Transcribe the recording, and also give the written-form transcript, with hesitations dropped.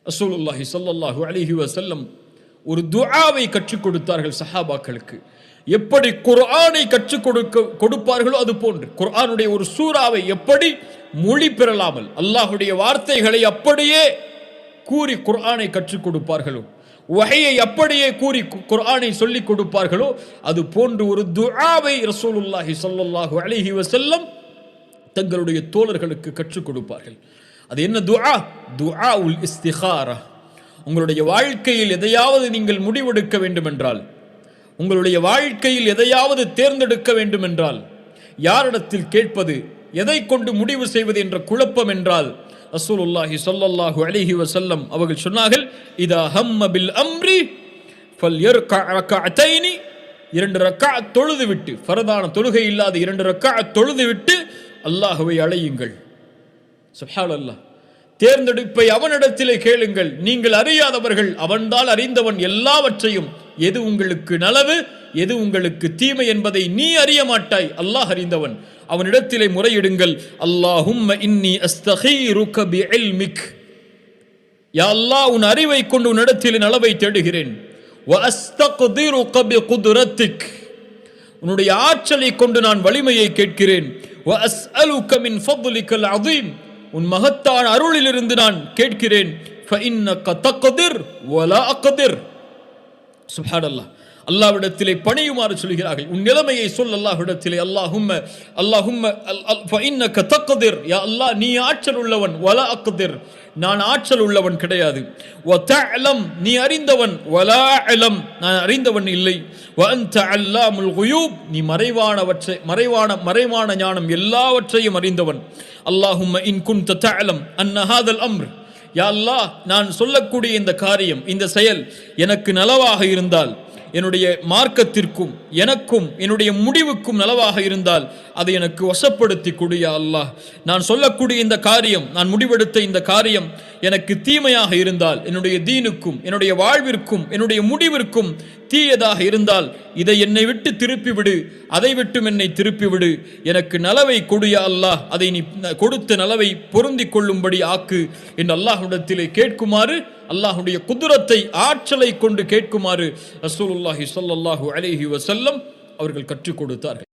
ரசூலுல்லாஹி ஸல்லல்லாஹு அலைஹி வஸல்லம் ஒரு துஆவை கற்றுக் கொடுத்தார்கள் சஹாபாக்களுக்கு. எப்படி குர்ஆனை கற்றுக் கொடுப்பார்களோ அது போன்று குர்ஆனுடைய ஒரு சூறாவை எப்படி மொழி பெறலாமல் அல்லாஹ்வுடைய வார்த்தைகளை அப்படியே கூறி குர்ஆனை கற்றுக் கொடுப்பார்களோ, வஹையை அப்படியே கூறி குர்ஆனை சொல்லிக் கொடுப்பார்களோ, அது போன்று ஒரு துஆவை ரசூலுல்லாஹி ஸல்லல்லாஹு அலைஹி வஸல்லம் தங்களுடைய தோழர்களுக்கு கற்றுக் கொடுப்பார்கள். அது என்ன துஆ? துஆஉல் இஸ்திகாரா. உங்களுடைய வாழ்க்கையில் எதையாவது நீங்கள் முடிவெடுக்க வேண்டும் என்றால், உங்களுடைய வாழ்க்கையில் எதையாவது தேர்ந்தெடுக்க வேண்டும் என்றால், யாரிடத்தில் கேட்பது, எதை கொண்டு முடிவு செய்வது என்ற குழப்பம் என்றால், ரசூலுல்லாஹி ஸல்லல்லாஹு அலைஹி வஸல்லம் அவர்கள் சொன்னார்கள், இதா ஹம்ம பில் அம்ரி ஃபல்யர்கஅ ரக்அத்தைனி, 2 ரக்அத் தொழுதுவிட்டு, ஃபர்தான தொழுகை இல்லாத 2 ரக்அத் தொழுதுவிட்டு அல்லாஹ்வை அழையுங்கள். சுப்ஹானல்லாஹ். தேர்ந்தெடுப்பை அவனிடத்திலே கேளுங்கள். நீங்கள் அறியாதவர்கள், அவன்தான் அறிந்தவன் எல்லாவற்றையும். எது உங்களுக்கு நலவு, எது உங்களுக்கு தீமை என்பதை நீ அறிய மாட்டாய், அல்லாஹ் அறிந்தவன். அவனிடத்திலே முறையிடுங்கள். அல்லாஹும்ம இன்னி அஸ்தகீருக பிஇல்மிக், யா அல்லாஹ் உன் அறிவை கொண்டு உன்னிடத்திலே நலவை தேடுகிறேன். வ அஸ்தக்திருக பிகுத்ரத்திக், உன்னுடைய ஆற்றலை கொண்டு நான் வலிமையை கேட்கிறேன். வ அஸ்அலுக மின் ஃபضلிகல் அதீம், உன் மகத்தான அருளிலிருந்து நான் கேட்கிறேன். ஃபஇன்னக தக்திர் வலா அக்திர். சுப்ஹானல்லாஹ். அல்லாஹ்விடத்திலே பணியுமாறு சொல்கிறார்கள். உன் நிலைமையை சொல் அல்லாஹ்விடத்திலே. அல்லாஹும்ம ஃபஇன்னக தக்திர், யா அல்லாஹ் நீ ஆற்றல் உள்ளவன். வலா அக்திர், நான் ஆற்றல் உள்ளவன் கிடையாது. வ தஅலம், நீ அறிந்தவன். வலா அலம், நான் அறிந்தவன் இல்லை. வ அன்த அல்லாமுல் குயூப், நீ மறைவான ஞானம் எல்லாவற்றையும் அறிந்தவன். அல்லாஹும்ம இன் குன்த தஅலம் அன்ன ஹாதல் அம்ர், யா அல்லாஹ் நான் சொல்லக்கூடிய இந்த காரியம், இந்த செயல் எனக்கு நலவாக இருந்தால், என்னுடைய மார்க்கத்திற்கும் எனக்கும் என்னுடைய முடிவுக்கும் நலவாக இருந்தால் அதை எனக்கு வசப்படுத்தி கொடு யா அல்லாஹ். நான் சொல்லக்கூடிய இந்த காரியம், நான் முடிவெடுத்த இந்த காரியம் எனக்கு தீமையாக இருந்தால், என்னுடைய தீனுக்கும் என்னுடைய வாழ்விற்கும் என்னுடைய முடிவிற்கும் தீயதாக இருந்தால் இதை என்னை விட்டு திருப்பி விடு, அதை விட்டும் என்னை திருப்பி விடு. எனக்கு நலவை கொடு யா அல்லாஹ், அதை நீ கொடுத்த நலவை பொருந்திக் கொள்ளும்படி ஆக்கு என்று அல்லாஹ்விடத்திலே கேட்குமாறு, அல்லாஹ்வுடைய குத்ரத்தை ஆற்றலை கொண்டு கேட்குமாறு ரசூலுல்லாஹி ஸல்லல்லாஹு அலைஹி வஸல்லம் அவர்கள் கற்றுக் கொடுத்தார்கள்.